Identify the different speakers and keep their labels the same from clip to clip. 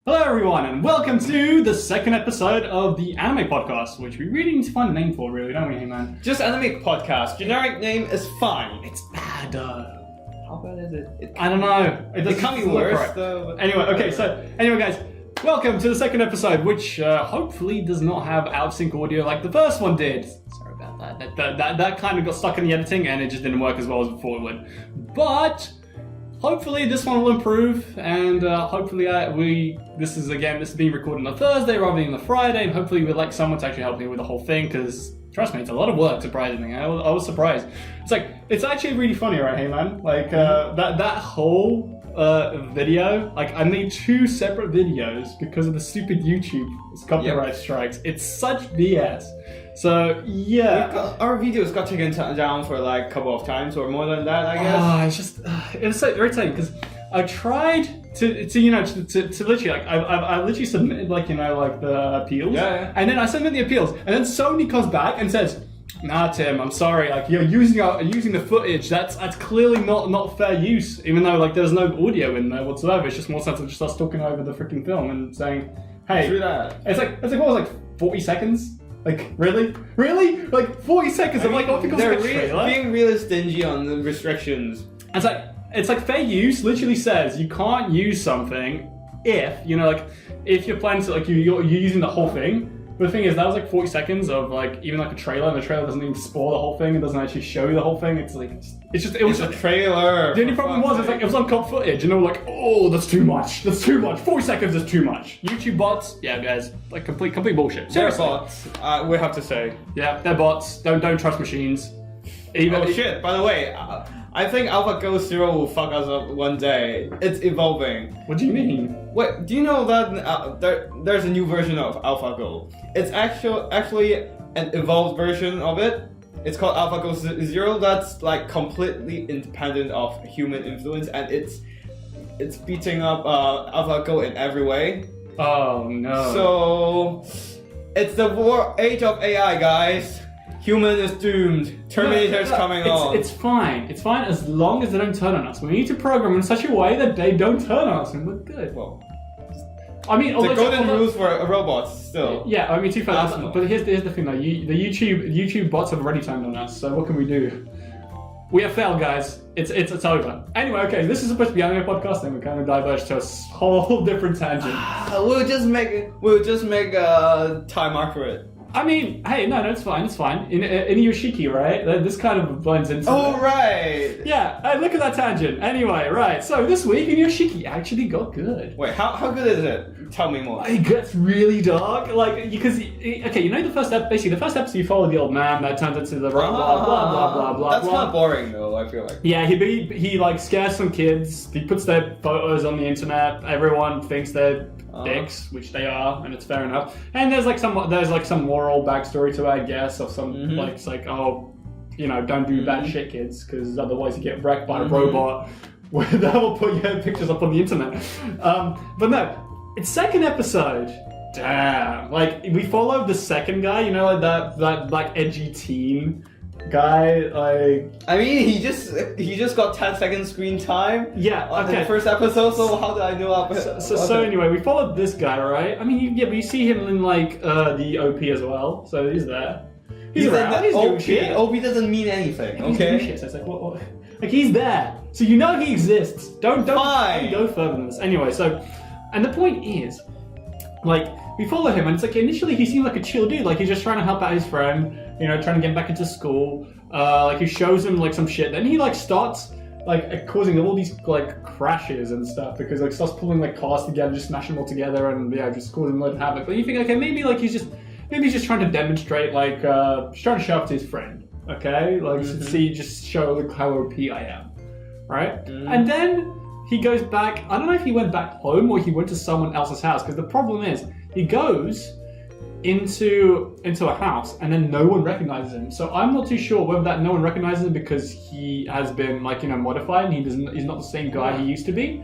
Speaker 1: Hello everyone, and welcome to the second episode of the Anime Podcast, which we really need to find a name for, really, don't we, man?
Speaker 2: Just Anime Podcast. Generic name is fine.
Speaker 1: It's bad,
Speaker 2: How bad is it?
Speaker 1: I don't know.
Speaker 2: It can't be worse, though.
Speaker 1: Anyway, okay, anyway, guys, welcome to the second episode, which hopefully does not have out-of-sync audio like the first one did. Sorry about that. That kind of got stuck in the editing, and it just didn't work as well as before it would. But hopefully this one will improve, and hopefully this is being recorded on a Thursday rather than a Friday, and hopefully we'd like someone to actually help me with the whole thing, because trust me, it's a lot of work, surprisingly. I was surprised. It's actually really funny, right, hey man? That whole video, I made two separate videos because of the stupid YouTube copyright strikes. It's such BS. So yeah,
Speaker 2: our videos got taken down for a couple of times or more than that, I guess.
Speaker 1: It was so irritating because I tried to literally I literally submitted the appeals, and then I submit the appeals, and then Sony comes back and says, "Nah, Tim, I'm sorry. You're using the footage. That's clearly not fair use. Even though there's no audio in there whatsoever. It's just more sense of just us talking over the freaking film and saying, hey,
Speaker 2: do that."
Speaker 1: It's what was 40 seconds. Really? 40 seconds of
Speaker 2: they're being really stingy on the restrictions.
Speaker 1: It's fair use literally says you can't use something if you're planning to you're using the whole thing. But the thing is, that was 40 seconds of even a trailer, and the trailer doesn't even spoil the whole thing. It doesn't actually show you the whole thing. It was
Speaker 2: a trailer.
Speaker 1: The only problem was it was uncut footage, and they were oh, that's too much. 40 seconds is too much. YouTube bots, yeah, guys, complete bullshit.
Speaker 2: They're bots. We have to say.
Speaker 1: Yeah, they're bots. Don't trust machines.
Speaker 2: Shit. By the way, I think AlphaGo Zero will fuck us up one day. It's evolving.
Speaker 1: What do you mean?
Speaker 2: Wait, do you know that there's a new version of AlphaGo? It's actually an evolved version of it. It's called AlphaGo Zero. That's completely independent of human influence, and it's beating up AlphaGo in every way.
Speaker 1: Oh no!
Speaker 2: So it's the age of AI, guys. Human is doomed. Terminator's coming on.
Speaker 1: It's fine. It's fine as long as they don't turn on us. We need to program in such a way that they don't turn on us, and we're good.
Speaker 2: Well,
Speaker 1: I mean,
Speaker 2: the golden rules for robots still.
Speaker 1: Yeah, I mean, too far. But here's the thing, though. The YouTube bots have already turned on us. So what can we do? We have failed, guys. It's over. Anyway, okay. This is supposed to be anime podcast, and we kind of diverged to a whole different tangent.
Speaker 2: We'll just make a time mark for it.
Speaker 1: I mean, hey, no, it's fine. In Inuyashiki, right? This kind of blends into.
Speaker 2: Oh, right.
Speaker 1: Yeah, hey, look at that tangent. Anyway, right. So this week, Inuyashiki actually got good.
Speaker 2: Wait, how good is it? Tell me more.
Speaker 1: It gets really dark, because the first episode you follow the old man that turns into the blah blah blah blah.
Speaker 2: That's kind of boring, though. I feel like.
Speaker 1: Yeah, he scares some kids. He puts their photos on the internet. Everyone thinks they're dicks, which they are, and it's fair enough. And there's some moral backstory to it, I guess, of some don't do bad shit, kids, because otherwise you get wrecked by a robot that will put your pictures up on the internet. But no, it's second episode. Damn, we followed the second guy, that edgy teen guy,
Speaker 2: I mean, he just got 10 seconds screen time.
Speaker 1: Yeah, okay.
Speaker 2: In the first episode, so how did I know about
Speaker 1: So anyway, we followed this guy, right? I mean, but you see him in the OP as well, so he's there. He's around. He's doing shit.
Speaker 2: OP doesn't mean anything.
Speaker 1: He's doing shit. So it's what? He's there, so you know he exists. Don't go further than this. Anyway, and the point is, we follow him, and it's initially he seemed like a chill dude, he's just trying to help out his friend, trying to get him back into school. He shows him some shit. Then he starts causing all these crashes and stuff because starts pulling cars together, just smashing them all together, and just causing a lot of havoc. But you think, okay, maybe he's just trying to demonstrate, just trying to show up to his friend, okay, just show how OP I am, right? And then he goes back. I don't know if he went back home or he went to someone else's house, because the problem is he goes into a house and then no one recognizes him. So I'm not too sure whether that no one recognizes him because he has been modified and he's not the same guy he used to be,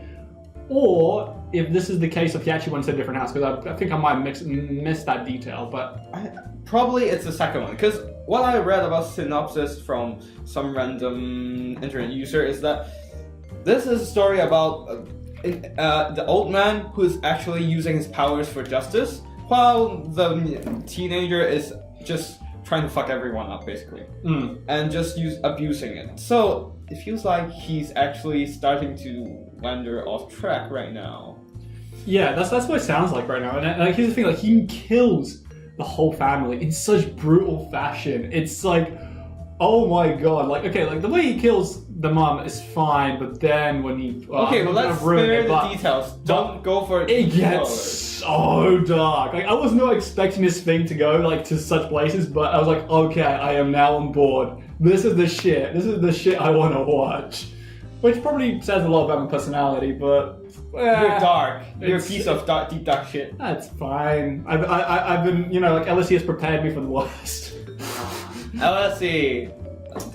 Speaker 1: or if this is the case of he actually went to a different house, because I think I might have missed that detail. But
Speaker 2: probably it's the second one, because what I read about synopsis from some random internet user is that this is a story about the old man who's actually using his powers for justice, while the teenager is just trying to fuck everyone up, basically, and just abusing it. So it feels like he's actually starting to wander off track right now.
Speaker 1: Yeah, that's what it sounds like right now. And like, here's the thing: like, he kills the whole family in such brutal fashion. It's like, oh my god! Like, okay, like the way he kills the mom is fine, but then when he
Speaker 2: okay, well, let's spare the details. Don't go for it.
Speaker 1: It gets so dark. Like, I was not expecting this thing to go like to such places, but I was like, okay, I am now on board. This is the shit. This is the shit I want to watch. Which probably says a lot about my personality, but
Speaker 2: you're dark. You're a piece of deep dark shit.
Speaker 1: That's fine. I've been, you know, like LSE has prepared me for the worst.
Speaker 2: LSE.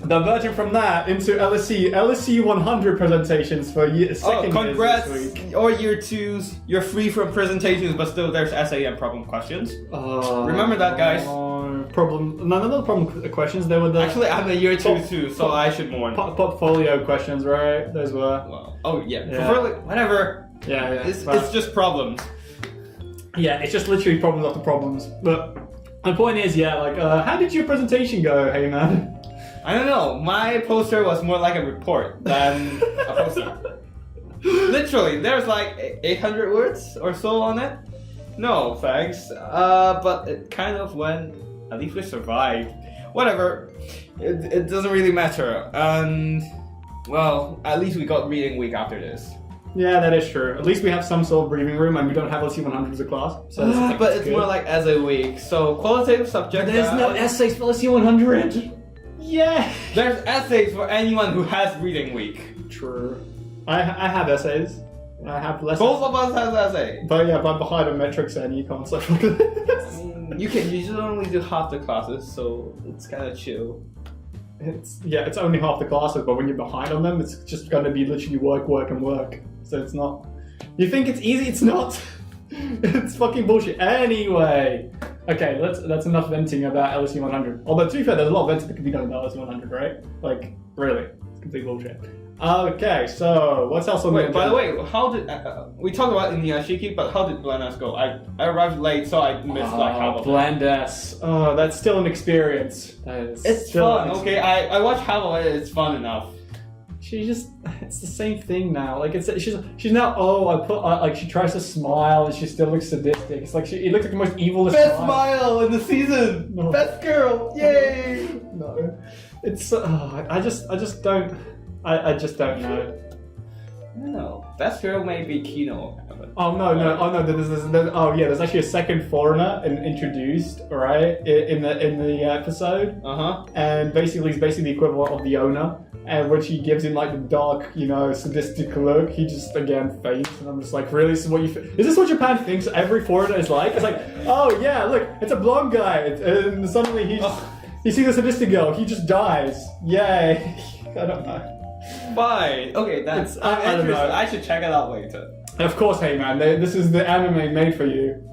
Speaker 1: Diverging from that into LSE 100 presentations for second
Speaker 2: congrats!
Speaker 1: years this week.
Speaker 2: Or year 2s, you're free from presentations, but still there's essay and problem questions. Remember that, guys.
Speaker 1: Not the problem questions. They were the
Speaker 2: actually I'm a year 2 too, so I should mourn.
Speaker 1: Portfolio questions, right? Those were.
Speaker 2: Well, oh yeah. Whatever.
Speaker 1: Yeah.
Speaker 2: It's just problems.
Speaker 1: Yeah, it's just literally problems after problems. But the point is, like, how did your presentation go, hey man?
Speaker 2: I don't know. My poster was more like a report than a poster. Literally, there's like 800 words or so on it. No, thanks. But it kind of went. At least we survived. Whatever. It doesn't really matter. And well, at least we got reading week after this.
Speaker 1: Yeah, that is true. At least we have some sort of breathing room, and we don't have LSE 100 as a class. So
Speaker 2: but it's good. More like as a week. So qualitative subject.
Speaker 1: But there's no essays for LSE 100. Yeah.
Speaker 2: There's essays for anyone who has reading week.
Speaker 1: True. I have essays. I have lessons.
Speaker 2: Both of us have essays.
Speaker 1: But yeah, but behind a metrics and econ stuff like this.
Speaker 2: You should only do half the classes, so it's kind of chill.
Speaker 1: It's only half the classes, but when you're behind on them, it's just going to be literally work, and work. So it's not. You think it's easy? It's not. It's fucking bullshit. Anyway. Okay, that's enough venting about LSE 100. Although, to be fair, there's a lot of venting that can be done about LSE 100, right? Like, really. It's complete bullshit. Okay, so what's else on the agenda?
Speaker 2: By the way, how did... we talked about Inuyashiki, but how did Blend S go? I arrived late, so I missed like half of it.
Speaker 1: Blend S. Oh, that's still an experience.
Speaker 2: It's fun, okay? I watched half of it, it's fun enough.
Speaker 1: It's the same thing now. Like, she's now, she tries to smile and she still looks sadistic. It's like, it looks like the most evil
Speaker 2: Best smile in the season!
Speaker 1: No.
Speaker 2: Best girl! Yay!
Speaker 1: No. It's, I just don't know.
Speaker 2: I don't know. Best girl may be Kino.
Speaker 1: There's actually a second foreigner introduced, right, in the episode. And basically, he's basically the equivalent of the owner. And when she gives him like the dark, sadistic look, he just again faints. And I'm just like, really? Is this what Japan thinks every foreigner is like? It's like, oh yeah, look, it's a blonde guy, and suddenly he sees a sadistic girl, he just dies. Yay! I don't know.
Speaker 2: Fine. Okay, that's. I don't know. I should check it out later.
Speaker 1: Of course, hey man, this is the anime made for you.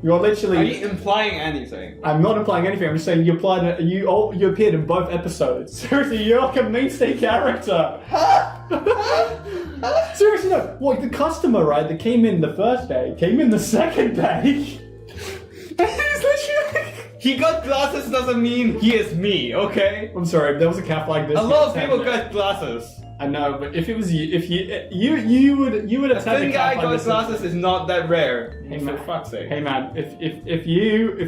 Speaker 1: You're literally.
Speaker 2: Are you implying anything?
Speaker 1: I'm not implying anything. I'm just saying you appeared in both episodes. Seriously, you're like a mainstay character. Seriously, no. What, the customer, right, that came in the first day, came in the second day. He's literally.
Speaker 2: He got glasses doesn't mean he is me, okay?
Speaker 1: I'm sorry, there was a cap like this.
Speaker 2: A lot of people got glasses.
Speaker 1: I know, but if it was you would have had a
Speaker 2: guy got glasses is not that rare.
Speaker 1: Hey man,
Speaker 2: for fuck's sake.
Speaker 1: Hey man, if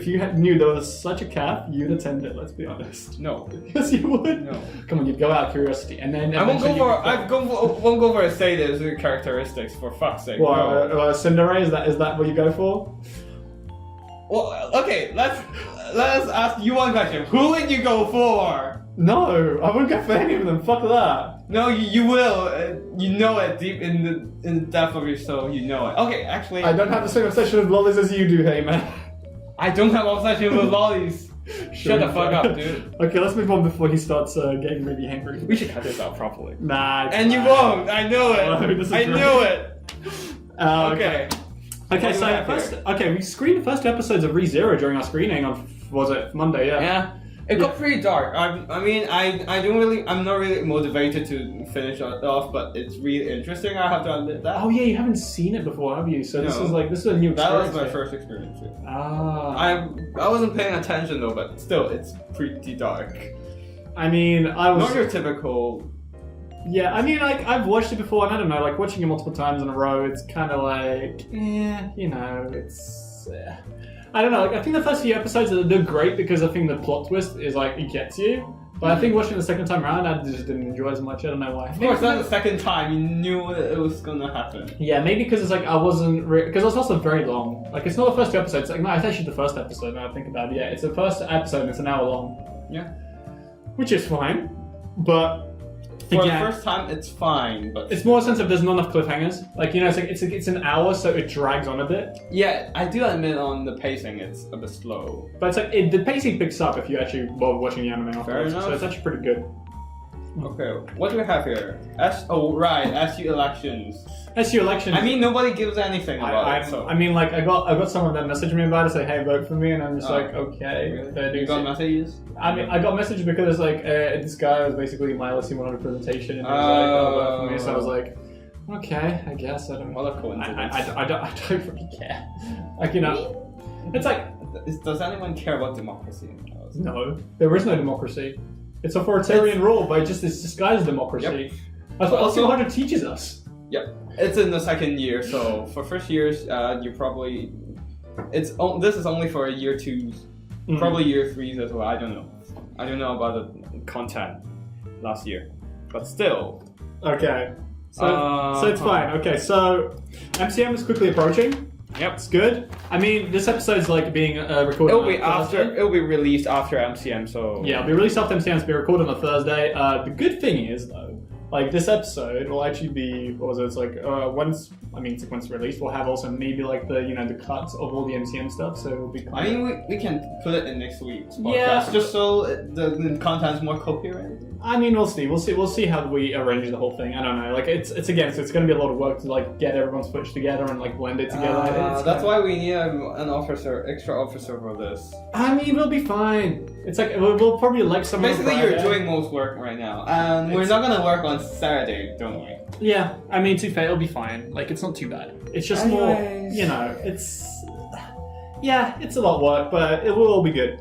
Speaker 1: you knew there was such a cap, you'd attend it. Let's be honest.
Speaker 2: No.
Speaker 1: Yes, you would.
Speaker 2: No.
Speaker 1: Come on, you'd go out of curiosity, and then
Speaker 2: I won't go for a say there's characteristics for fuck's sake.
Speaker 1: Well, Cinderella, is that what you go for?
Speaker 2: Well, okay, let's ask you one question. Who would you go for?
Speaker 1: No, I wouldn't go for any of them. Fuck that.
Speaker 2: No, you will. You know it deep in the depth of your soul. You know it. Okay, actually,
Speaker 1: I don't have the same obsession with lollies as you do, hey man.
Speaker 2: I don't have obsession with lollies. Shut the fuck up, dude.
Speaker 1: Okay, let's move on before he starts getting really angry.
Speaker 2: We should cut this out properly.
Speaker 1: Nah.
Speaker 2: And you won't. I know it. I knew it.
Speaker 1: Okay. Okay, so we screened the first episodes of ReZero during our screening on, was it Monday? Yeah.
Speaker 2: Yeah. It got pretty dark. I'm not really motivated to finish it off, but it's really interesting. I have to admit that.
Speaker 1: Oh yeah, you haven't seen it before, have you? So this
Speaker 2: No.
Speaker 1: is a new experience.
Speaker 2: That was my first experience.
Speaker 1: Ah.
Speaker 2: I wasn't paying attention though, but still, it's pretty dark.
Speaker 1: I mean, I was.
Speaker 2: Not your typical.
Speaker 1: Yeah, I mean, like, I've watched it before, and I don't know, like, watching it multiple times in a row, it's kind of like, you know, it's... I don't know, like, I think the first few episodes, they're great because I think the plot twist is, like, it gets you. But I think watching it the second time around, I just didn't enjoy as much, I don't know why.
Speaker 2: Of course, that's the second time, you knew it was gonna happen.
Speaker 1: Yeah, maybe because it's like, I wasn't... Because it's also very long. Like, it's not the first two episodes, like, no, it's actually the first episode, now I think about it. Yeah, it's the first episode, and it's an hour long.
Speaker 2: Yeah.
Speaker 1: Which is fine, but...
Speaker 2: For the first time, it's fine, but
Speaker 1: it's more a sense of there's not enough cliffhangers. Like, you know, it's an hour, so it drags on a bit.
Speaker 2: yeah, I do admit on the pacing, it's a bit slow.
Speaker 1: But it's like the pacing picks up if you actually bother watching the anime afterwards.
Speaker 2: enough.
Speaker 1: So it's actually pretty good.
Speaker 2: Okay, what do we have here? SU elections.
Speaker 1: SU elections.
Speaker 2: I mean, nobody gives anything about it. So.
Speaker 1: I mean, like I got someone that messaged me about it, say, "Hey, vote for me," and I'm just like, "Okay."
Speaker 2: Really? You got messages?
Speaker 1: I mean, I got messaged because like this guy was basically my LSE100 presentation, and he was like, "Oh, vote for me." So I was like, "Okay, I guess I don't."
Speaker 2: What a coincidence!
Speaker 1: I don't really care. Like, you know, it's like.
Speaker 2: Does anyone care about democracy?
Speaker 1: No, there is no democracy. It's authoritarian rule, but it's disguised democracy.
Speaker 2: Yep.
Speaker 1: That's what LSE100 teaches us.
Speaker 2: Yep. It's in the second year, so for first years, you probably this is only for year 2s, probably year 3s as well. I don't know. I don't know about the content last year, but still.
Speaker 1: Okay. So it's fine. Okay, so MCM is quickly approaching.
Speaker 2: Yep,
Speaker 1: it's good. I mean, this episode's like being recorded.
Speaker 2: It'll be released after MCM. So
Speaker 1: yeah, it'll be released after MCM. It'll be recorded on a Thursday. The good thing is though, like this episode will actually be it's like once it's released, we'll have also maybe like the cuts of all the MCM stuff. So it'll be.
Speaker 2: I mean, we can put it in next week's podcast,
Speaker 1: yeah,
Speaker 2: just so the content's more coherent.
Speaker 1: I mean, we'll see how we arrange the whole thing. I don't know. Like it's going to be a lot of work to like get everyone's footage together and like blend it together.
Speaker 2: That's why we need an extra officer for this.
Speaker 1: I mean, we'll be fine. It's like we'll probably like some.
Speaker 2: Basically, you're doing most work right now, and we're not gonna work on Saturday, don't we?
Speaker 1: Yeah, I mean, to be fair, it'll be fine. Like, it's not too bad. It's just more, it's a lot of work, but it will all be good.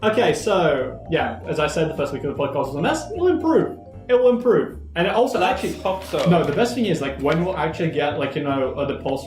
Speaker 1: Okay, so, yeah, as I said, the first week of the podcast was a mess. It'll improve. It will improve. And it also
Speaker 2: Let's hope so.
Speaker 1: No, the best thing is, like, when we'll actually get, like, the pulse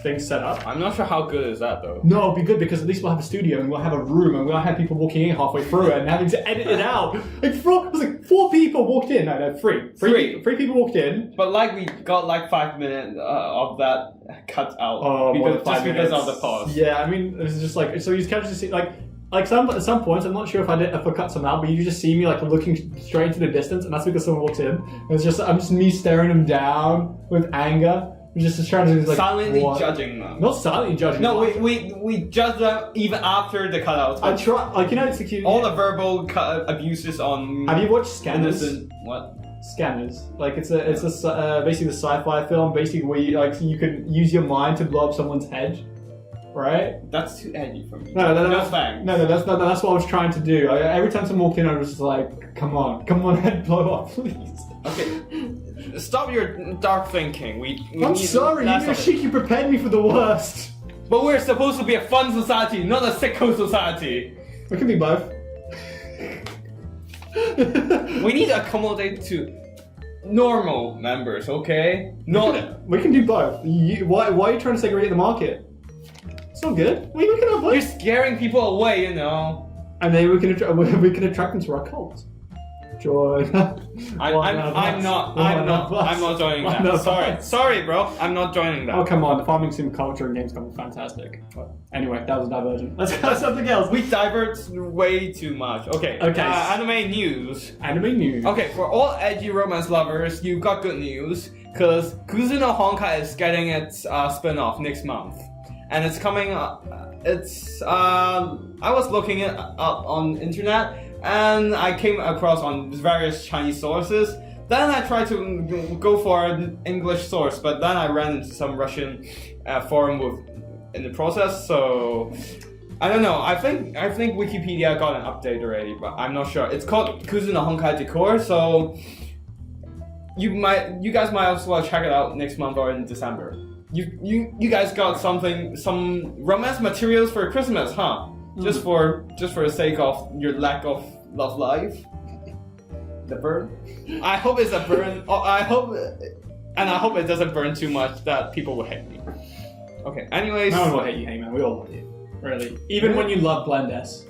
Speaker 1: thing set up.
Speaker 2: I'm not sure how good is that, though.
Speaker 1: No, it'll be good because at least we'll have a studio and we'll have a room and we'll have people walking in halfway through it and having to edit it out. Like, it was like 4 people walked in. No, three. Three people walked in.
Speaker 2: But, like, we got, like, 5 minutes of that cut out.
Speaker 1: Because
Speaker 2: of the pause.
Speaker 1: Yeah, I mean, it's just like, so you can just see, like at some points, I'm not sure if I cut some out, but you just see me like looking straight into the distance, and that's because someone walks in. And I'm just me staring them down with anger. I'm just trying to like
Speaker 2: silently judging them.
Speaker 1: Not silently judging.
Speaker 2: No, we judge them even after the cutouts.
Speaker 1: I try, like it's the cute.
Speaker 2: All the verbal abuses on.
Speaker 1: Have you watched Scanners?
Speaker 2: What?
Speaker 1: Scanners. Like it's basically the sci-fi film, basically where you can use your mind to blow up someone's head. Right?
Speaker 2: That's too edgy for me.
Speaker 1: No,
Speaker 2: that's
Speaker 1: what I was trying to do. Every time someone walked in, I was just like, come on, head, blow up, please.
Speaker 2: Okay, stop your dark thinking.
Speaker 1: I'm sorry, Inuyashiki prepared me for the worst.
Speaker 2: But we're supposed to be a fun society, not a sicko society.
Speaker 1: We can be both.
Speaker 2: We need to accommodate to normal members, okay?
Speaker 1: We can do both. Why are you trying to segregate the market? It's not good. We can have both.
Speaker 2: You're scaring people away, you know.
Speaker 1: And then we can attract them to our cult. Joy.
Speaker 2: I'm not joining that. Sorry, bro. I'm not joining that.
Speaker 1: Oh come on, the farming sim culture and games come fantastic. But anyway, that was a diversion. Let's go to something else.
Speaker 2: We divert way too much. Okay. Anime news. Okay, for all edgy romance lovers, you got good news because Kuzu no Honkai is getting its spinoff next month. And it's coming up, I was looking it up on internet, and I came across on various Chinese sources. Then I tried to go for an English source, but then I ran into some Russian forum in the process, so I don't know. I think Wikipedia got an update already, but I'm not sure. It's called Kuzu no Honkai Decor, so you guys might as well check it out next month or in December. You guys got some romance materials for Christmas, huh? Just for the sake of your lack of love life. The burn. I hope it's a burn. I hope it doesn't burn too much that people will hate me. Okay. Anyways,
Speaker 1: no one will hate you, hey man. We all love you. Really. Even when you love Blend S.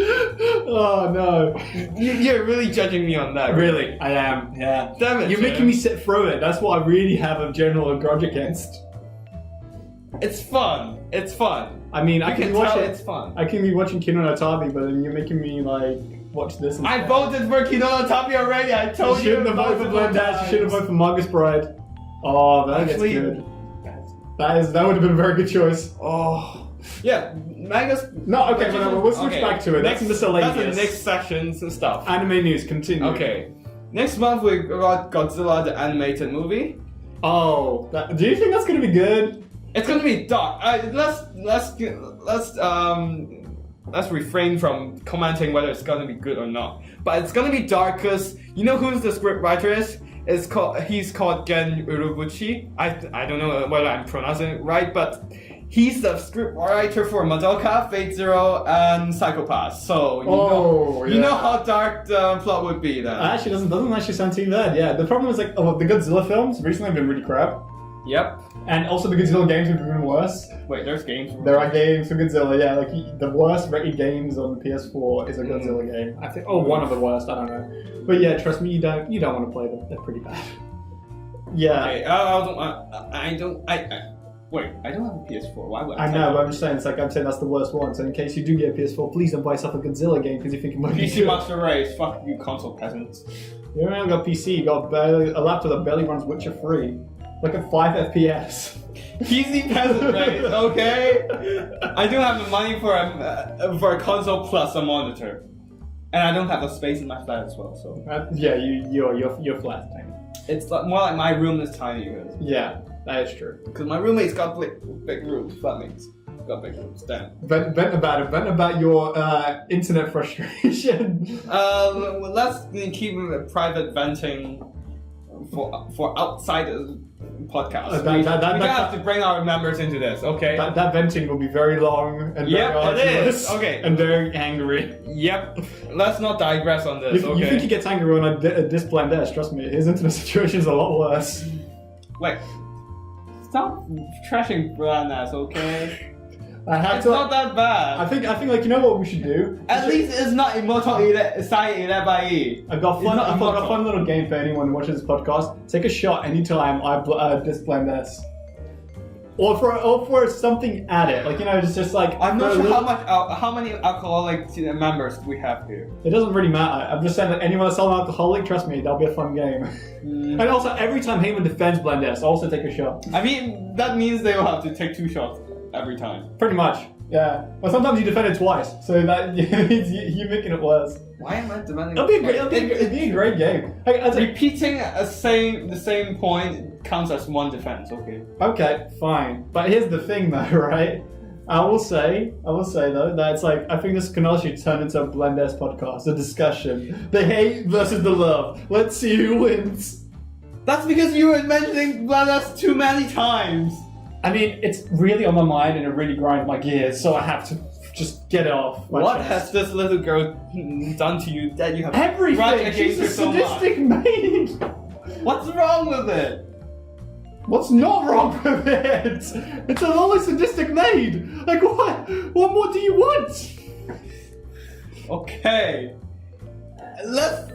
Speaker 1: Oh no.
Speaker 2: You're really judging me on that.
Speaker 1: Really? I am, yeah.
Speaker 2: Damn it.
Speaker 1: You're making me sit through it. That's what I really have a general grudge against.
Speaker 2: It's fun. It's fun.
Speaker 1: I mean, I can watch it.
Speaker 2: It's fun.
Speaker 1: I can be watching Kino no Tabi, but then you're making me like watch this.
Speaker 2: I voted for Kino no Tabi already. I told you.
Speaker 1: Shouldn't have voted for Blend S. You should have voted for Magus Bride. Oh, that gets good. That would have been a very good choice.
Speaker 2: Oh, yeah, Magus.
Speaker 1: No, okay, but we'll switch back to it.
Speaker 2: Next,
Speaker 1: that's Miscellaneous.
Speaker 2: That's the next sections and stuff.
Speaker 1: Anime news, continue.
Speaker 2: Okay, next month we got Godzilla the animated movie.
Speaker 1: Oh, do you think that's gonna be good?
Speaker 2: It's gonna be dark. Let's refrain from commenting whether it's gonna be good or not. But it's gonna be dark because you know who the scriptwriter is? He's called Gen Urobuchi. I don't know whether I'm pronouncing it right, but he's the scriptwriter for Madoka, Fate Zero, and Psychopass. So you know how dark the plot would be then.
Speaker 1: Actually, doesn't actually sound too bad. Yeah, the problem is like the Godzilla films recently have been really crap.
Speaker 2: Yep.
Speaker 1: And also the Godzilla games have been even worse.
Speaker 2: Wait, there's games for
Speaker 1: There are games for Godzilla, yeah. Like the worst rated games on PS4 is a Godzilla game. I think one of the worst, I don't know. But yeah, trust me, you don't want to play them. They're pretty bad. Yeah.
Speaker 2: Okay, I don't have a PS4. Why would
Speaker 1: I know, but I'm just saying, I'm saying that's the worst one. So in case you do get a PS4, please don't buy yourself a Godzilla game because you think it might be
Speaker 2: PC Master Race, fuck you console peasants.
Speaker 1: You haven't got PC, you got a laptop that barely runs Witcher 3. Like at 5 FPS.
Speaker 2: PC peasant race, okay? I do have the money for a console plus a monitor. And I don't have the space in my flat as well, so.
Speaker 1: Yeah, your flat's tiny.
Speaker 2: It's more like my room is tiny.
Speaker 1: Yeah, that is true.
Speaker 2: Because my roommate's got big rooms, flatmates. Got big rooms, damn.
Speaker 1: Vent about your internet frustration.
Speaker 2: Let's keep private venting for outside the podcast. We have to bring our members into this, okay?
Speaker 1: That venting will be very long and very arduous.
Speaker 2: Okay.
Speaker 1: And very angry.
Speaker 2: Yep. Let's not digress on this, okay?
Speaker 1: You think he gets angry when I disblend this? Trust me, his internet situation is a lot worse.
Speaker 2: Wait. Stop trashing Branas, okay? It's not that bad.
Speaker 1: I think like you know what we should do?
Speaker 2: At least it's not Imoto Sai.
Speaker 1: I've got a fun little game for anyone watching this podcast. Take a shot anytime I disblend this. Or for something added. Like, you know, it's just like
Speaker 2: I'm not sure how many alcoholic members we have here.
Speaker 1: It doesn't really matter. I'm just saying that anyone that's selling alcoholic, trust me, that'll be a fun game. And also every time Heyman defends blend S, also take a shot.
Speaker 2: I mean, that means they will have to take 2 shots every time.
Speaker 1: Pretty much, yeah. But sometimes you defend it twice, so that you're making it worse.
Speaker 2: Why am I defending?
Speaker 1: It'd be a great game.
Speaker 2: Repeating the same point counts as 1 defense. Okay.
Speaker 1: Okay, fine. But here's the thing, though, right? I will say though that it's like I think this can actually turn into a Blend S podcast, a discussion. The hate versus the love. Let's see who wins.
Speaker 2: That's because you were mentioning Blend S too many times.
Speaker 1: I mean, it's really on my mind and it really grinds my gears, so I have to just get it off.
Speaker 2: What has this little girl done to you that you have
Speaker 1: everything? She's a sadistic maid.
Speaker 2: What's wrong with it?
Speaker 1: What's not wrong with it? It's a lonely sadistic maid. Like what? What more do you want?
Speaker 2: Okay. Let's.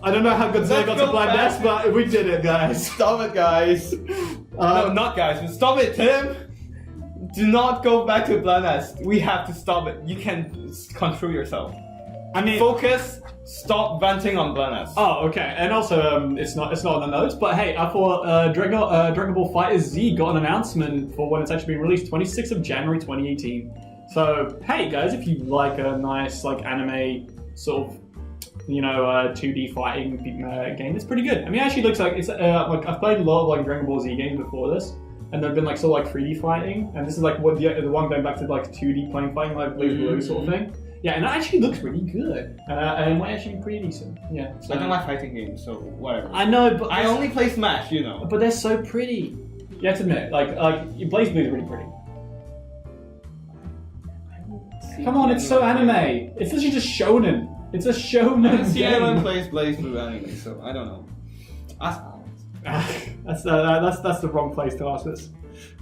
Speaker 1: I don't know how Godzilla got to Blend S, but we did it, guys.
Speaker 2: Stop it, guys. No, not guys. Stop it, Tim. Do not go back to Blend S. We have to stop it. You can control yourself. I mean, focus. Stop venting on Blend S.
Speaker 1: Oh, okay. And also, it's not on the notes, but hey, I thought Dragon Ball FighterZ got an announcement for when it's actually being released, 26th of January 2018. So, hey guys, if you like a nice like anime sort of 2D fighting game, it's pretty good. I mean, it actually looks like it's like I've played a lot of like Dragon Ball Z games before this, and they've been like sort of like 3D fighting, and this is like what the one going back to like 2D plane fighting, like Blaze Blue sort of thing. Yeah, and it actually looks really good, and it might actually be pretty decent. Yeah. So,
Speaker 2: I don't like fighting games, so whatever.
Speaker 1: I know, but
Speaker 2: I only play Smash, you know.
Speaker 1: But they're so pretty. You have to admit, like Blaze Blue is really pretty. Come on, it's so anime. It's literally just shounen. It's a shounen.
Speaker 2: I don't see anyone plays Blaze Blue anime, so I don't know.
Speaker 1: That's the wrong place to ask this.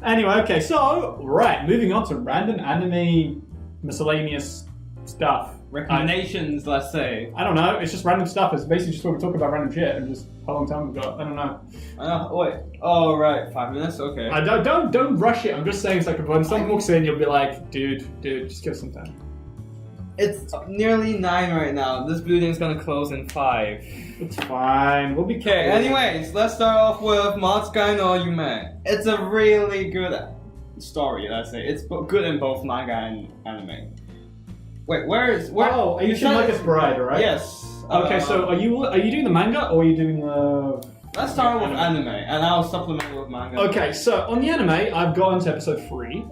Speaker 1: Anyway, okay, so right, moving on to random anime miscellaneous stuff.
Speaker 2: Recommendations, let's say.
Speaker 1: I don't know. It's just random stuff. It's basically just where we talk about random shit and just how long time we've got. I don't know.
Speaker 2: Wait. Oh right, 5 minutes. Okay.
Speaker 1: I don't rush it. I'm just saying it's like when someone walks in, you'll be like, dude, just give us some time.
Speaker 2: It's nearly 9 right now. This building's gonna close in 5.
Speaker 1: It's fine. We'll be
Speaker 2: okay.
Speaker 1: cool.
Speaker 2: Anyways, let's start off with Mahoutsukai no Yume. It's a really good story. Let's say it's good in both manga and anime. Wait, where?
Speaker 1: Oh, are you saying Magus Bride, right?
Speaker 2: Yes.
Speaker 1: Okay, so are you doing the manga or are you doing the?
Speaker 2: Let's start with anime, and I'll supplement with manga.
Speaker 1: Okay, so on the anime, I've gotten to episode 3.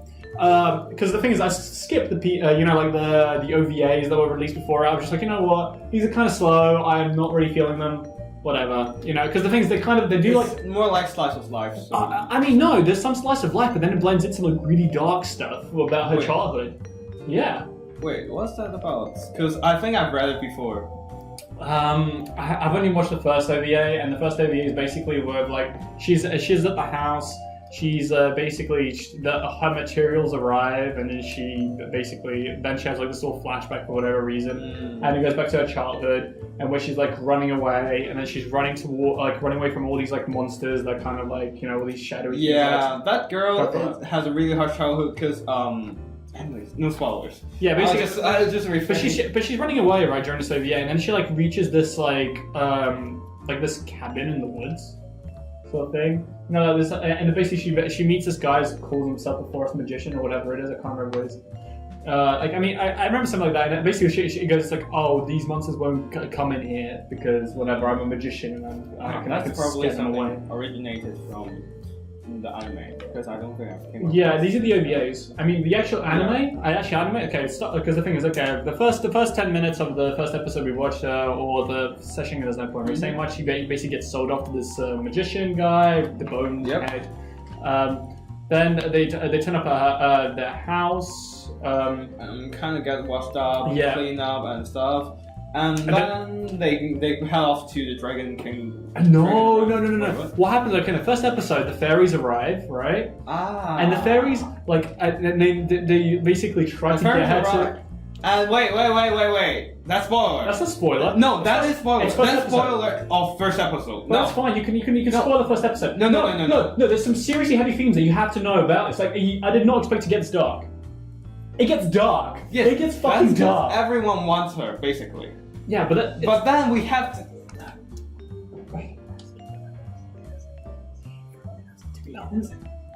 Speaker 1: Because the thing is, I skipped the the OVAs that were released before. I was just like, you know what, these are kind of slow. I'm not really feeling them. Whatever, because the thing is, they do
Speaker 2: it's more like slice of life. So.
Speaker 1: I mean, no, there's some slice of life, but then it blends into like really dark stuff about her childhood. Yeah.
Speaker 2: Wait, what's that about? Because I think I've read it before.
Speaker 1: I've only watched the first OVA, and the first OVA is basically where like she's at the house. She's basically her materials arrive, and then she has like this little flashback for whatever reason, and it goes back to her childhood, and where she's like running away, and then she's running away from all these like monsters that kind of like all these shadowy.
Speaker 2: Yeah, that girl has a really hard childhood because anyways, no spoilers.
Speaker 1: Yeah, basically.
Speaker 2: I'll just
Speaker 1: but she's running away right during this OVA, and then she like reaches this like this cabin in the woods, sort of thing. No, and basically she meets this guy who calls himself a forest magician or whatever it is. I can't remember what it is. I remember something like that. And basically she goes like, "Oh, these monsters won't come in here because whatever. I'm a magician and I can
Speaker 2: probably
Speaker 1: scare them away."
Speaker 2: something originated from the anime because I don't think I've came.
Speaker 1: Yeah, these are the OVAs. I mean, the actual anime. Okay, because the thing is, okay, the first 10 minutes of the first episode we watched, or the session, there's no point really saying much. He basically gets sold off to this magician guy, the bone head. Then they turn up at their house.
Speaker 2: Kind of get washed up, clean up and stuff. And then they head off to the Dragon King.
Speaker 1: No. What happens? Like in the first episode, the fairies arrive, right? And the fairies, they basically try to get her to.
Speaker 2: And wait. That's spoiler.
Speaker 1: That's a spoiler.
Speaker 2: No, that is spoiler. That's spoiler of first episode.
Speaker 1: No. That's fine. You can spoil the first episode. No. There's some seriously heavy themes that you have to know about. It's like I did not expect to get this dark. It gets dark.
Speaker 2: Yes,
Speaker 1: it gets fucking dark.
Speaker 2: Everyone wants her, basically.
Speaker 1: Yeah, but
Speaker 2: then we have to.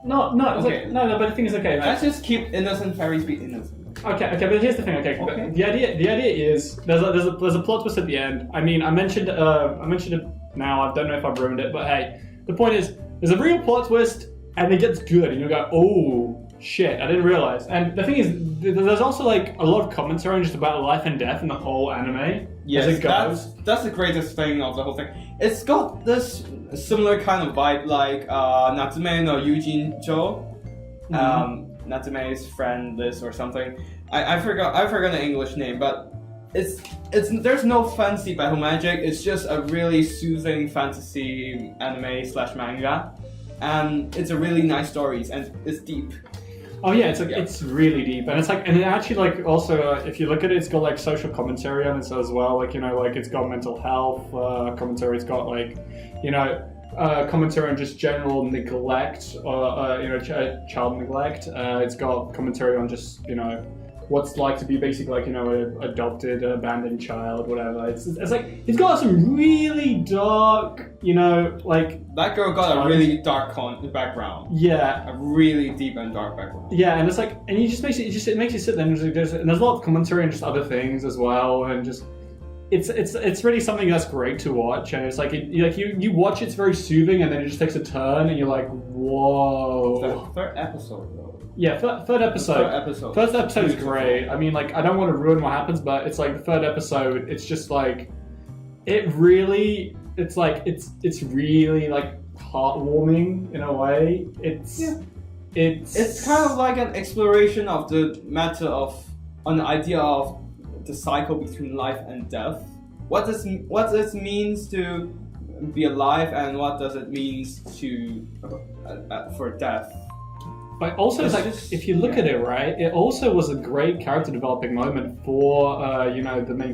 Speaker 1: No.
Speaker 2: Okay.
Speaker 1: No. But the thing is, okay.
Speaker 2: Let's just keep innocent fairies be innocent.
Speaker 1: Okay. But here's the thing. Okay. The idea is there's a plot twist at the end. I mean, I mentioned it now. I don't know if I've ruined it, but hey, the point is there's a real plot twist, and it gets good, and you go, oh. Shit, I didn't realize. And the thing is, there's also like a lot of commentary just about life and death in the whole anime.
Speaker 2: Yes,
Speaker 1: as it goes.
Speaker 2: That's the greatest thing of the whole thing. It's got this similar kind of vibe like Natsume no Yujin Cho, Natsume's friend this or something. I forgot the English name, but it's there's no fancy battle magic. It's just a really soothing fantasy anime / manga, and it's a really nice stories and it's deep.
Speaker 1: Oh yeah, it's really deep, and it actually like also if you look at it, it's got like social commentary on it as well. Like it's got mental health commentary. It's got like commentary on just general neglect or child neglect. It's got commentary on just what's it's like to be basically like an adopted, abandoned child, whatever. It's like it's got some really dark,
Speaker 2: that girl got a really dark background.
Speaker 1: Yeah,
Speaker 2: a really deep and dark background.
Speaker 1: Yeah, and it's like, and you just makes it makes you sit there and there's a lot of commentary and just other things as well, and just it's really something that's great to watch, and it's like you watch it's very soothing, and then it just takes a turn, and you're like, whoa.
Speaker 2: The third episode, though.
Speaker 1: Yeah, third episode. First episode is great. I mean, like, I don't want to ruin what happens, but it's like the third episode. It's just like, it's really like heartwarming in a way. It's
Speaker 2: kind of like an exploration of the matter of an idea of the cycle between life and death. What this means to be alive, and what does it means to for death.
Speaker 1: But also, it's like, if you look at it, right, it also was a great character developing moment for the main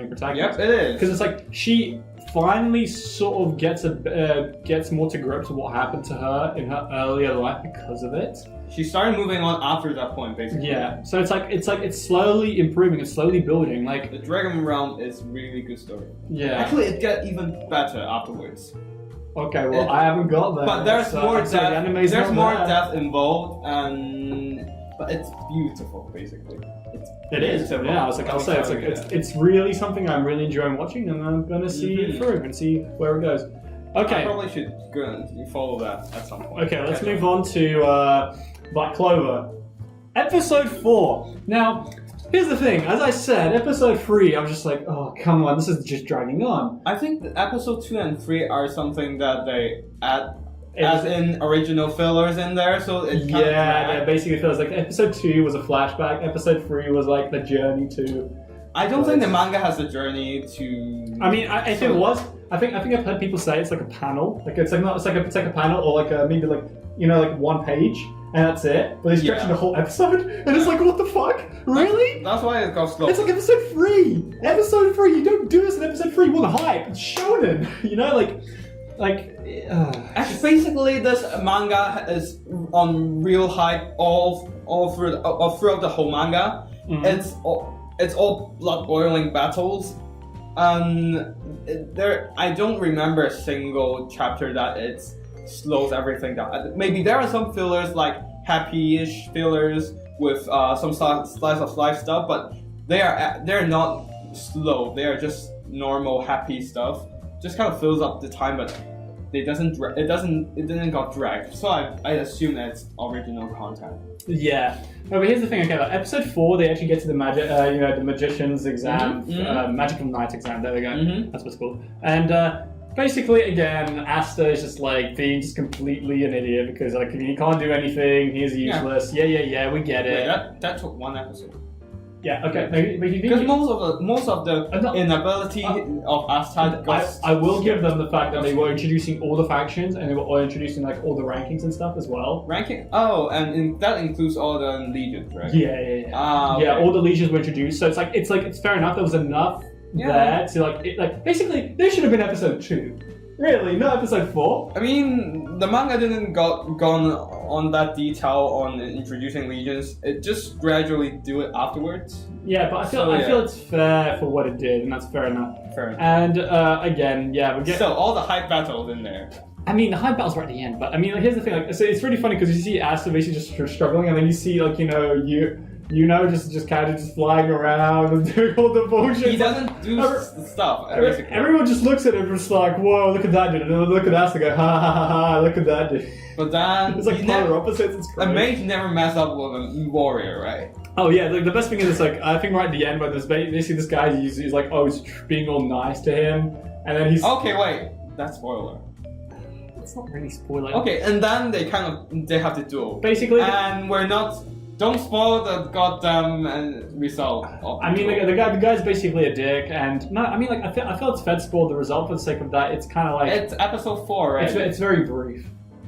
Speaker 1: protagonist.
Speaker 2: Yep, it is.
Speaker 1: Because it's like she finally sort of gets more to grips with what happened to her in her earlier life because of it.
Speaker 2: She started moving on after that point, basically.
Speaker 1: Yeah. So it's slowly improving, it's slowly building. Like
Speaker 2: the Dragon Realm is really good story.
Speaker 1: Yeah.
Speaker 2: Actually, it gets even better afterwards.
Speaker 1: Okay, well, I haven't got that.
Speaker 2: But there's more depth. There's more
Speaker 1: depth.
Speaker 2: depth involved, but it's beautiful, basically.
Speaker 1: It is. Yeah, it's really something I'm really enjoying watching, and I'm gonna see it through and see where it goes. Okay.
Speaker 2: I probably should go and follow that at some point.
Speaker 1: Okay, let's move on to Black Clover, episode 4. Now, here's the thing. As I said, episode 3, I was just like, oh, come on, this is just dragging on.
Speaker 2: I think that episode 2 and 3 are something that they add as in original fillers in there, so it
Speaker 1: it basically feels like episode 2 was a flashback, episode 3 was like the journey to...
Speaker 2: I don't think the manga has a journey to...
Speaker 1: I mean, I think it was. I think I've heard people say it's like a panel. Like it's like a panel, or like maybe like like one page, and that's it. But they stretch the whole episode, and it's like, what the fuck? Really?
Speaker 2: That's why it got slow.
Speaker 1: It's like episode 3. Episode 3. You don't do this in episode 3. You want hype? It's shounen.
Speaker 2: Actually, basically, this manga is on real hype all throughout the whole manga. Mm-hmm. It's all blood boiling battles. I don't remember a single chapter that it slows everything down. Maybe there are some fillers, like happy-ish fillers with some slice of life stuff, but they're not slow. They are just normal happy stuff. Just kind of fills up the time, but it didn't got dragged. So I assume that it's original content.
Speaker 1: Yeah. No, but here's the thing. Okay, like episode 4, they actually get to the the magician's exam, magical night exam. There we go. Mm-hmm. That's what's called. And basically, again, Asta is just like being just completely an idiot because like he can't do anything. He's useless. Yeah. We get it.
Speaker 2: Wait, that took one episode.
Speaker 1: Yeah. Okay.
Speaker 2: Because most of the inability of Asta.
Speaker 1: I will give them the fact that they were introducing all the factions and they were all introducing like all the rankings and stuff as well.
Speaker 2: Ranking? Oh, and that includes all the legions, right?
Speaker 1: Yeah.
Speaker 2: Okay.
Speaker 1: Yeah, all the legions were introduced. So it's fair enough. There was enough there to basically there should have been episode 2. Really, not episode 4.
Speaker 2: I mean, the manga didn't gone on that detail on introducing legions. It just gradually do it afterwards.
Speaker 1: Yeah, but I feel it's fair for what it did, and that's fair enough. And again, we get
Speaker 2: all the hype battles in there.
Speaker 1: I mean, the hype battles were at the end, but I mean, here's the thing. So it's really funny because you see Asta basically just struggling, and then you see just kind of just flying around and doing all the bullshit.
Speaker 2: He doesn't do stuff.
Speaker 1: Everyone just looks at him just like, whoa, look at that dude. And then look at us and go, ha, look at that dude.
Speaker 2: But then...
Speaker 1: it's like polar opposites. It's crazy.
Speaker 2: A mage never mess up with a warrior, right?
Speaker 1: Oh yeah, the best thing is it's like, I think right at the end where there's basically this guy, he's like, he's being all nice to him. And then he's...
Speaker 2: Okay, wait. That's spoiler.
Speaker 1: It's not really spoiler.
Speaker 2: Okay, and then they have to duel.
Speaker 1: Basically...
Speaker 2: And we're not... Don't spoil the goddamn result.
Speaker 1: I mean, the guy's basically a dick, and no, I mean, like I feel it's fair to spoil the result for the sake of that. It's kind of like
Speaker 2: it's episode 4, right?
Speaker 1: It's very brief.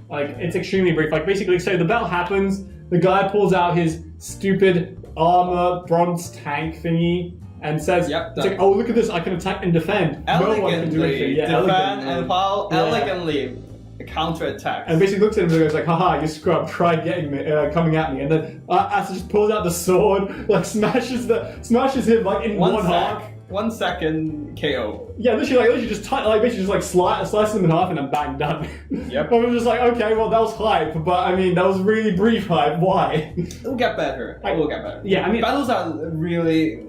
Speaker 1: Like it's extremely brief. Like basically, so the battle happens. The guy pulls out his stupid armor bronze tank thingy and says, "It's like, oh look at this! I can attack and defend.
Speaker 2: Elegantly,
Speaker 1: no one can do anything. Yeah,
Speaker 2: defend and while elegantly." Counter-attack.
Speaker 1: And basically looks at him and goes like, haha, you scrub, try getting me, coming at me. And then Asta just pulls out the sword, like smashes him like in one half.
Speaker 2: 1 second KO.
Speaker 1: Yeah, literally just slices him in half and then bang, done.
Speaker 2: Yep.
Speaker 1: I was just like, okay, well that was hype, but I mean that was really brief hype. Why?
Speaker 2: It'll get better. It will get better.
Speaker 1: Yeah, I mean
Speaker 2: battles are really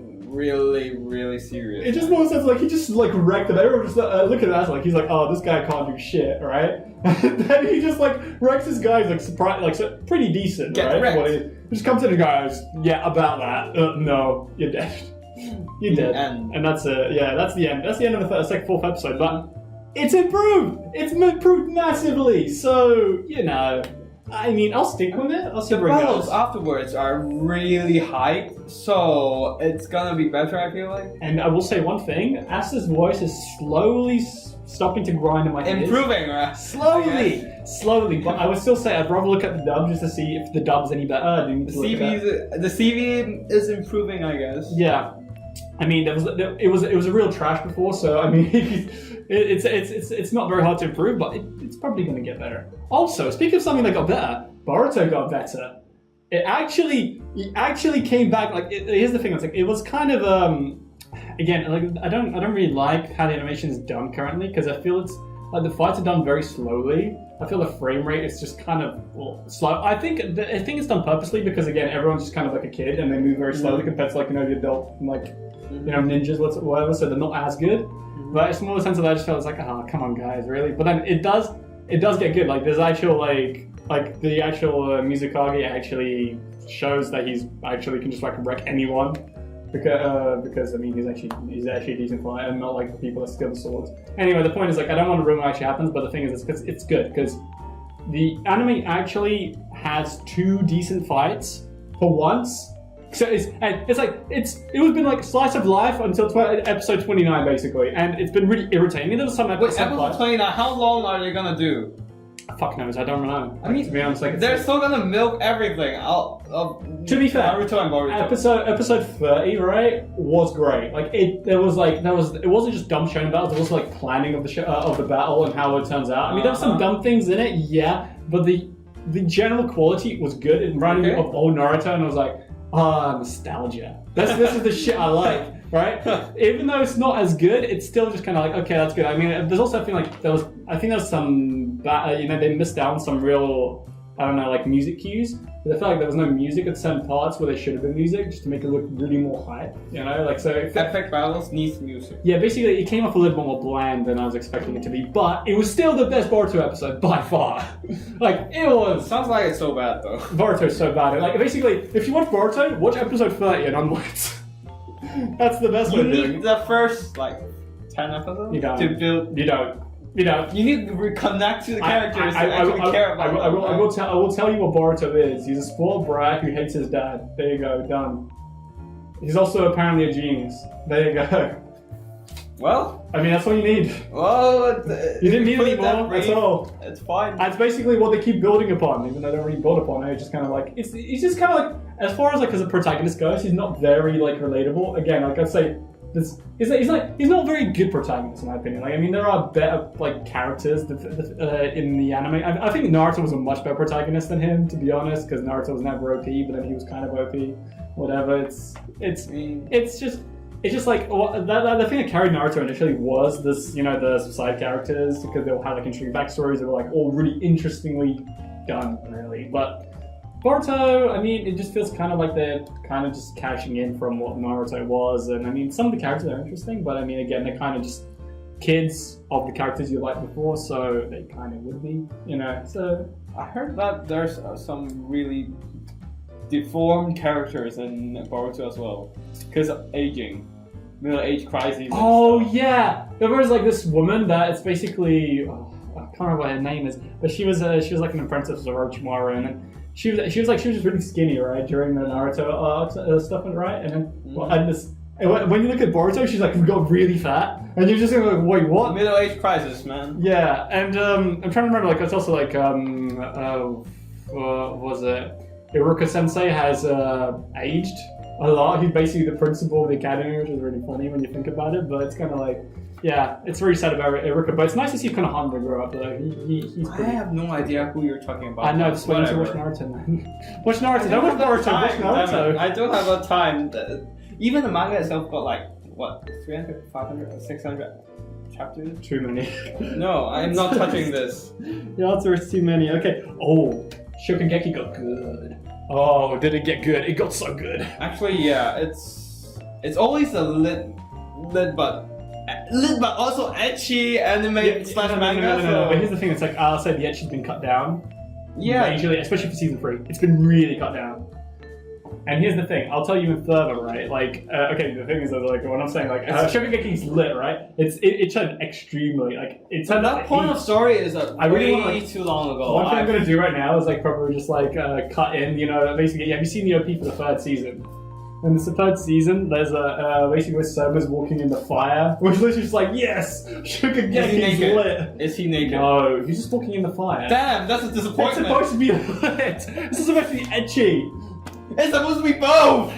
Speaker 2: serious.
Speaker 1: It just makes sense. Like he just like wrecked it. Everyone just look at that. Like he's like, oh, this guy can't do shit, right? And then he just like wrecks this guy's like surprise, like so, pretty decent,
Speaker 2: Get
Speaker 1: right?
Speaker 2: wrecked.
Speaker 1: What he just comes in and goes, yeah, about that. No, you're dead. You're dead. And that's it. Yeah, that's the end. That's the end of the second, fourth episode. But it's improved. It's improved massively. So you know, I mean, I'll stick with it. I'll see
Speaker 2: The
Speaker 1: where it
Speaker 2: battles
Speaker 1: goes.
Speaker 2: afterwards are really hyped, so it's gonna be better, I feel like.
Speaker 1: And I will say one thing: Asta's voice is slowly stopping to grind in my ears.
Speaker 2: Improving, right?
Speaker 1: Slowly. But I would still say I'd rather look at the dub just to see if the dub's any better.
Speaker 2: The CV is improving, I guess.
Speaker 1: Yeah, I mean, it was a real trash before, so I mean, it's not very hard to improve, but it's probably going to get better. Also, speaking of something that got better, Boruto got better. It actually came back. Like, here's the thing: it's like it was kind of again, like I don't really like how the animation is done currently because I feel it's like the fights are done very slowly. I feel the frame rate is just kind of slow. I think it's done purposely because again, everyone's just kind of like a kid and they move very slowly compared to like the adult like ninjas whatever. So they're not as good. But it's more the sense that I just felt it's like, oh, come on, guys, really. But then it does get good. Like there's actual like the actual Mizukage actually shows that he's actually can just like wreck anyone. Because I mean he's actually a decent fighter and not like the people that steal the swords. Anyway, the point is like I don't want to ruin what actually happens, but the thing is it's good because the anime actually has 2 decent fights for once. So it was been like slice of life until episode 29 basically, and it's been really irritating. And there was some
Speaker 2: episode 29. How long are they gonna do?
Speaker 1: Fuck knows, I don't know. I mean, to be honest, like
Speaker 2: they're still gonna milk everything.
Speaker 1: To be fair,
Speaker 2: Naruto and Boruto.
Speaker 1: Episode 30, right, was great. Like it wasn't just dumb showing battles. There was like planning of the battle and how it turns out. I mean, there were some dumb things in it, yeah, but the general quality was good. It reminded me of old Naruto, and I was like, nostalgia. This is the shit I like. Right? Even though it's not as good, it's still just kind of like, okay, that's good. I mean, there's also, I think there's some, they missed out on some real, I don't know, like music cues. But I felt like there was no music at certain parts where there should have been music, just to make it look really more hype, you know? Like, so...
Speaker 2: Epic battles needs music.
Speaker 1: Yeah, basically, it came off a little bit more bland than I was expecting it to be, but it was still the best Boruto episode, by far. Like, it was...
Speaker 2: Sounds like it's so bad, though.
Speaker 1: Boruto's so bad. Like, basically, if you watch Boruto, watch episode 30 and onwards. That's the best way of doing it.
Speaker 2: You need the first, like, 10 episodes to build...
Speaker 1: You don't. You
Speaker 2: need to reconnect to the characters to actually care about them.
Speaker 1: I will tell you what Boruto is. He's a spoiled brat who hates his dad. There you go, done. He's also apparently a genius. There you go.
Speaker 2: Well...
Speaker 1: I mean, that's all you need.
Speaker 2: Well...
Speaker 1: You didn't need any more, that's all.
Speaker 2: It's fine.
Speaker 1: That's basically what they keep building upon, even though they don't really build upon it. It's just kind of like... He's just kind of like... As far as like as a protagonist goes, he's not very like relatable. Again, like I'd say... He's not a very good protagonist in my opinion. Like I mean, there are better like characters in the anime. I think Naruto was a much better protagonist than him, to be honest, because Naruto was never OP, but then he was kind of OP. Whatever. It's just like the thing that carried Naruto initially was this, the side characters because they all had like interesting backstories. They were like all really interestingly done, really, but. Boruto, I mean, it just feels kind of like they're kind of just cashing in from what Naruto was, and I mean, some of the characters are interesting, but I mean, again, they're kind of just kids of the characters you liked before, so they kind of would be, so...
Speaker 2: I heard that there's some really deformed characters in Boruto as well, because of aging. Middle-age crises.
Speaker 1: Oh, yeah! There was like this woman that it's basically... I can't remember what her name is, but she was like an apprentice of Orochimaru, and then she was just really skinny, right, during the Naruto stuff, right? And then when you look at Boruto, she's like got really fat, and you're just like, wait, what?
Speaker 2: Middle-age crisis, man.
Speaker 1: Yeah, and I'm trying to remember, like it's also like was it Iruka Sensei has aged a lot. He's basically the principal of the academy, which is really funny when you think about it. But it's kind of like. Yeah, it's very sad about Iruka, but it's nice to see Konohana grow up. Though he's pretty...
Speaker 2: I have no idea who you're talking about.
Speaker 1: I know, just wait until watch Naruto, man. Watch Naruto, don't watch Boruto, watch Naruto.
Speaker 2: I don't have a time. Even the manga itself got like, what, 300, 500, or 600 chapters?
Speaker 1: Too many.
Speaker 2: No, I'm not touching this.
Speaker 1: The answer is too many. Okay. Oh, Shokugeki got good. Oh, did it get good? It got so good.
Speaker 2: Actually, yeah, it's always a lit but but also ecchi anime slash manga.
Speaker 1: No. But here's the thing: it's like I'll say the ecchi's been cut down.
Speaker 2: Yeah.
Speaker 1: Usually, especially for season 3, it's been really cut down. And here's the thing: I'll tell you even further, right? Like, okay, the thing is that like when I'm saying like Shokugeki's lit, right? It turned extremely like it's.
Speaker 2: But that point of story is way too long ago.
Speaker 1: One thing I'm gonna do right now is like probably just like cut in, basically. Have you seen the OP for the 3rd season? In the 3rd season, there's a basically where Soma's walking in the fire, which is just like, yes, Shokugeki's lit.
Speaker 2: Is he naked?
Speaker 1: No, he's just walking in the fire.
Speaker 2: Damn, that's a disappointment.
Speaker 1: It's supposed to be lit. This is supposed to be ecchi.
Speaker 2: It's supposed to be both.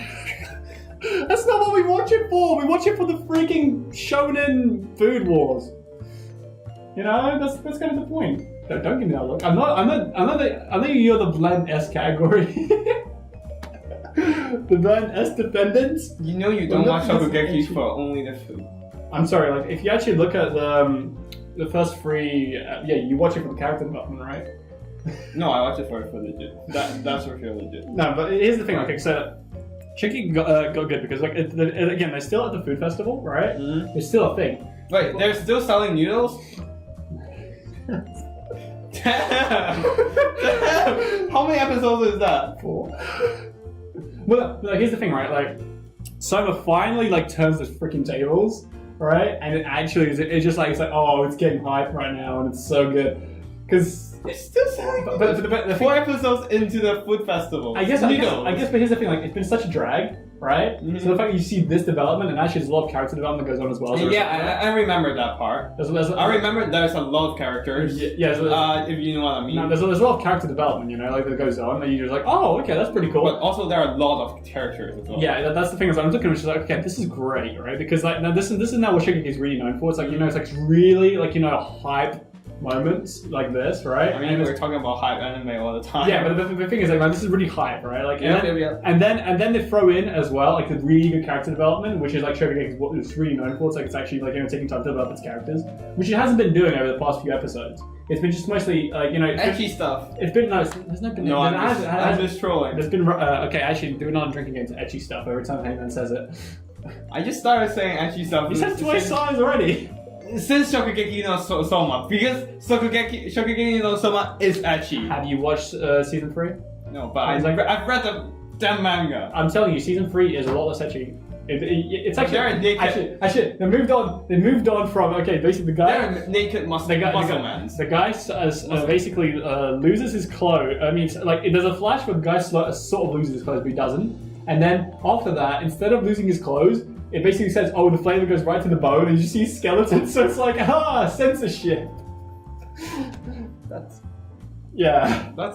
Speaker 1: That's not what we watch it for. We watch it for the freaking shonen food wars. That's kind of the point. Don't give me that look. I know you're the blend S category. The blend S dependents.
Speaker 2: You don't watch Shokugeki for only the food.
Speaker 1: I'm sorry. Like if you actually look at the first 3, you watch it for the character development, right?
Speaker 2: No, I watch it for legit. That's for sure legit.
Speaker 1: No, but here's the thing. Okay, so Shiki got good because like again, they're still at the food festival, right? Mm-hmm. It's still a thing.
Speaker 2: Wait, they're still selling noodles? Damn! How many episodes is that?
Speaker 1: 4. Well, here's the thing, right? Like, Soma finally like turns the freaking tables, right? And it actually is. It's just like oh, it's getting hype right now, and it's so good because.
Speaker 2: It's still selling. But the 4 episodes into the food festival.
Speaker 1: I guess. But here's the thing: like, it's been such a drag, right? Mm-hmm. So the fact that you see this development, and actually there's a lot of character development that goes on as well. So
Speaker 2: I remember that part. I remember there's a lot of characters. Yeah. If you know what I mean.
Speaker 1: No, there's a lot of character development, like that goes on, and you're just like, oh, okay, that's pretty cool.
Speaker 2: But also there are a lot of characters as well.
Speaker 1: Yeah, that's the thing. Is I'm looking, which is like, okay, this is great, right? Because like now this is now what Shokugeki is really known for. It's like it's like really like hype moments like this, right?
Speaker 2: I mean, we're talking about hype anime all the time.
Speaker 1: Yeah, but the thing is, like, man, this is really hype, right? Like, and then they throw in as well, like, the really good character development, which is like Shokugeki is what it's really known for. It's like it's actually like taking time to develop its characters, which it hasn't been doing over the past few episodes. It's been just mostly like
Speaker 2: ecchi stuff.
Speaker 1: It's been there's not been.
Speaker 2: No, I'm just trolling.
Speaker 1: There's been okay, actually, do not drinking games ecchi stuff every time Heyman says it.
Speaker 2: I just started saying ecchi stuff.
Speaker 1: You said twice times already.
Speaker 2: Since Shokugeki no Soma, because Shokugeki no Soma is ecchi.
Speaker 1: Have you watched season 3?
Speaker 2: No, but I've read the damn manga.
Speaker 1: I'm telling you, season 3 is a lot less ecchi. It's actually actually they moved on from basically the guy.
Speaker 2: They're naked muscle man.
Speaker 1: The guy basically loses his clothes. I mean, like there's a flash where the guy sort of loses his clothes, but he doesn't. And then after that, instead of losing his clothes, it basically says, oh, the flavor goes right to the bone, and you see skeletons, so it's like, censorship.
Speaker 2: That's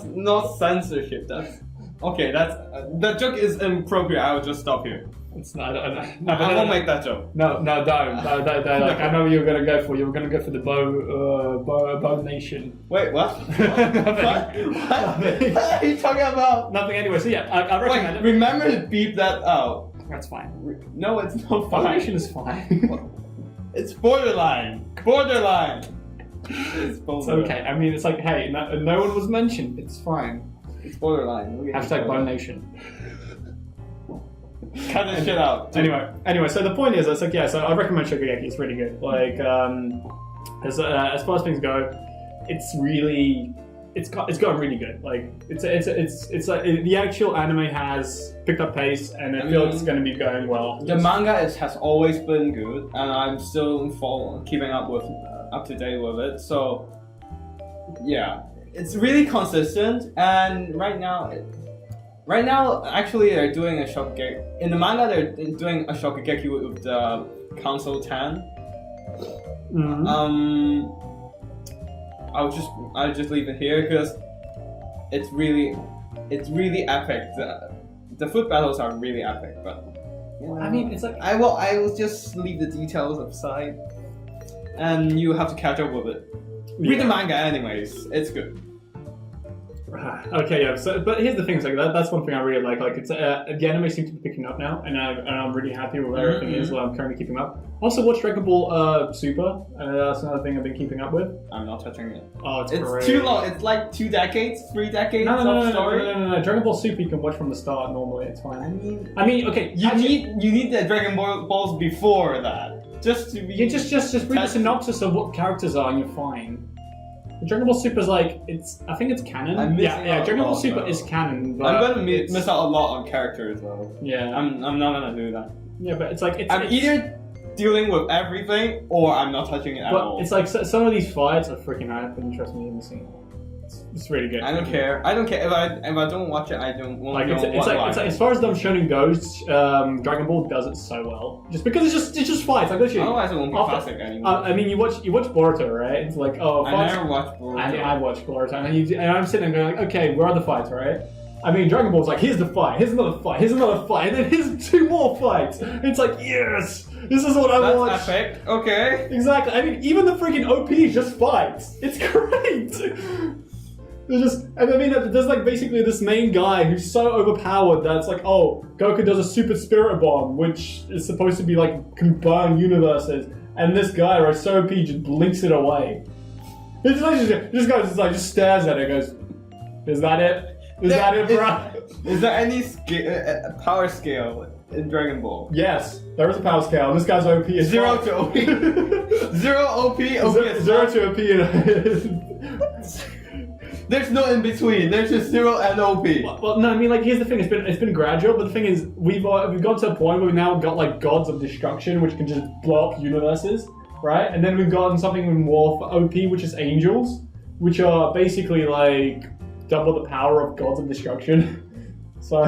Speaker 2: not censorship. That joke is inappropriate. I'll just stop here.
Speaker 1: It's not. I
Speaker 2: won't make that joke.
Speaker 1: No, don't. Like, I know what you were gonna go for. You were gonna go for the Bone Nation.
Speaker 2: Wait, what? What are you talking about?
Speaker 1: Nothing. Anyway, so yeah, I recommend it.
Speaker 2: Remember to beep that out.
Speaker 1: That's fine.
Speaker 2: No, it's not fine.
Speaker 1: Nation is fine.
Speaker 2: It's borderline. It's
Speaker 1: okay. I mean, it's like, hey, no one was mentioned. It's fine.
Speaker 2: It's borderline.
Speaker 1: Hashtag Bone Nation.
Speaker 2: Cut this shit out.
Speaker 1: Anyway, so the point is, it's like, so I recommend Shokugeki. It's really good. Like, as far as things go, it's gotten really good. Like, it's like the actual anime has picked up pace, and I feel it's going to be going well.
Speaker 2: The manga has always been good, and I'm still keeping up to date with it. So, yeah, it's really consistent, and right now, actually, they're doing a Shokugeki. In the manga, they're doing a Shokugeki with the Council 10. Mm-hmm. I'll just leave it here because it's really epic. The foot battles are really epic, but
Speaker 1: I mean, it's like
Speaker 2: I will just leave the details aside, and you have to catch up with it. Read the manga, anyways. It's good.
Speaker 1: Okay, yeah. So, but here's the thing: is like that's one thing I really like. Like, it's the anime seems to be picking up now, and I'm really happy with where everything is. Well, I'm currently keeping up. Also, watch Dragon Ball Super. That's another thing I've been keeping up with.
Speaker 2: I'm not touching it.
Speaker 1: Oh, it's
Speaker 2: great. Too long. It's like 2 decades, 3 decades of story.
Speaker 1: No. Dragon Ball Super you can watch from the start normally. It's fine. I mean, okay.
Speaker 2: You need the Dragon Balls before that. just
Speaker 1: You just read the synopsis of what characters are and you're fine. Dragon Ball Super is like I think it's canon. Yeah. Dragon Ball Super is canon. But
Speaker 2: I'm gonna miss out a lot on characters though.
Speaker 1: Yeah.
Speaker 2: I'm not gonna do that.
Speaker 1: Yeah, but it's like
Speaker 2: I'm either dealing with everything or I'm not touching it at all.
Speaker 1: It's like some of these fights are freaking out and interest me in the scene. It's really good.
Speaker 2: I don't care. If I don't watch it, I don't want to
Speaker 1: it's like as far as dumb shonen goes, Dragon Ball does it so well. Just because it's just fights. Like literally.
Speaker 2: Otherwise, it won't be classic anymore.
Speaker 1: I mean, you watch Boruto, right? It's like
Speaker 2: I never watched Boruto.
Speaker 1: I watched Boruto, and I'm sitting there going like, okay, where are the fights, right? I mean, Dragon Ball's like, here's the fight, here's another fight, here's another fight, and then here's 2 more fights. It's like, yes, this is what I want.
Speaker 2: That's epic. Okay.
Speaker 1: Exactly. I mean, even the freaking OP is just fights. It's great. There's like basically this main guy who's so overpowered that it's like, oh, Goku does a super spirit bomb, which is supposed to be like can burn universes, and this guy, right, so OP, just blinks it away. This guy just stares at it and goes, is that it? Is that it, bro?
Speaker 2: Is there any power scale in Dragon Ball?
Speaker 1: Yes, there is a power scale. This guy's OP is
Speaker 2: 0 to OP. 0 OP.
Speaker 1: 0 to OP.
Speaker 2: There's no in between. There's just 0 and OP.
Speaker 1: Well, no, I mean, like, here's the thing. It's been gradual, but the thing is, we've got to a point where we've now got like gods of destruction, which can just blow up universes, right? And then we've gotten something more for OP, which is angels, which are basically like double the power of gods of destruction. So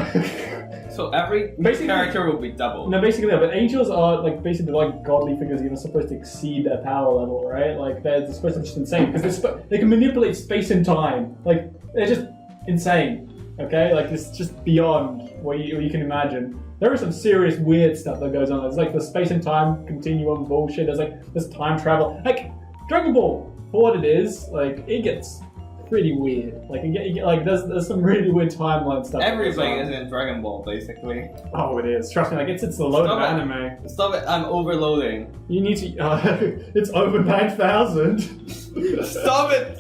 Speaker 2: every character will be double.
Speaker 1: No, basically, yeah, but angels are like basically like godly figures. You're supposed to exceed their power level, right? Like they're supposed to be just insane because they can manipulate space and time. Like they're just insane. Okay, like it's just beyond what you can imagine. There is some serious weird stuff that goes on. There's like the space and time continuum bullshit. There's time travel. Like Dragon Ball, for what it is, like it gets pretty weird. Like you get like there's some really weird timeline stuff.
Speaker 2: Everything is in Dragon Ball, basically.
Speaker 1: Oh, it is. Trust me, like it's a load of anime.
Speaker 2: Stop it! I'm overloading.
Speaker 1: You need to. It's over 9,000.
Speaker 2: Stop it!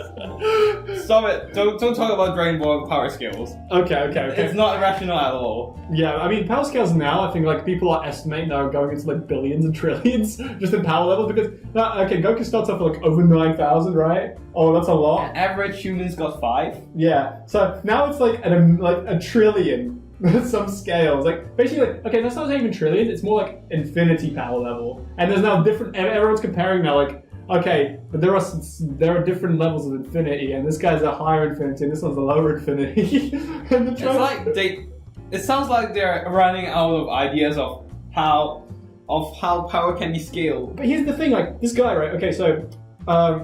Speaker 2: Stop it! Don't talk about Dragon Ball power scales.
Speaker 1: Okay.
Speaker 2: It's not irrational at all.
Speaker 1: Yeah, I mean power scales now. I think like people are estimating they're going into like billions and trillions just in power level because Goku starts off like over 9,000, right? Oh, that's a lot.
Speaker 2: An average human's got 5.
Speaker 1: Yeah. So now it's like a trillion. Some scales, like basically, okay, that's not even trillions. It's more like infinity power level, and there's now different. Everyone's comparing now, like, okay, but there are different levels of infinity, and this guy's a higher infinity, and this one's a lower infinity. And
Speaker 2: it's like it sounds like they're running out of ideas of how power can be scaled.
Speaker 1: But here's the thing, like this guy, right? Okay, so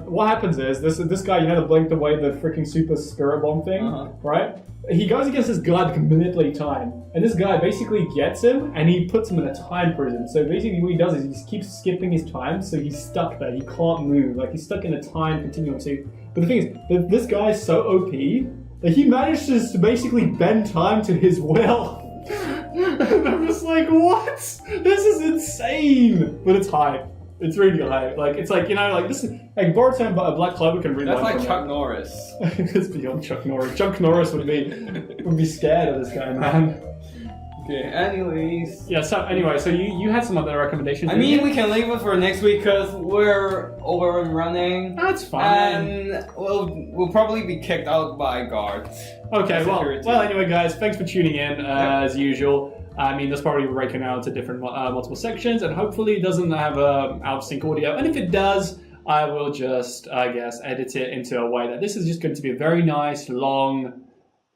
Speaker 1: what happens is this guy, you know, the blink away the freaking super spirit bomb thing, right? He goes against this guy that can manipulate time, and this guy basically gets him and he puts him in a time prison. So basically what he does is he just keeps skipping his time, so he's stuck there. He can't move, like he's stuck in a time continuum. So, but the thing is, this guy's so OP that he manages to basically bend time to his will. And I'm just like, what? This is insane, but it's hype. It's really hype. Like it's like, you know, like this is like Boruto and Black Clover can really.
Speaker 2: That's like Chuck Norris.
Speaker 1: It's beyond Chuck Norris. Chuck Norris would be scared of this guy, man.
Speaker 2: Okay. Anyways.
Speaker 1: Yeah. So anyway, so you had some other recommendations.
Speaker 2: I mean, we can leave it for next week because we're overrunning.
Speaker 1: That's fine.
Speaker 2: And we'll probably be kicked out by guards.
Speaker 1: Okay. Well. Anyway, guys, thanks for tuning in as usual. I mean, that's probably breaking out into different multiple sections, and hopefully it doesn't have out of sync audio. And if it does, I will just, I guess, edit it into a way that this is just going to be a very nice, long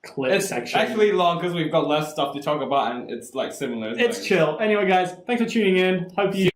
Speaker 1: clip section.
Speaker 2: It's actually long because we've got less stuff to talk about, and it's like similar.
Speaker 1: It's chill. Anyway, guys, thanks for tuning in. Hope you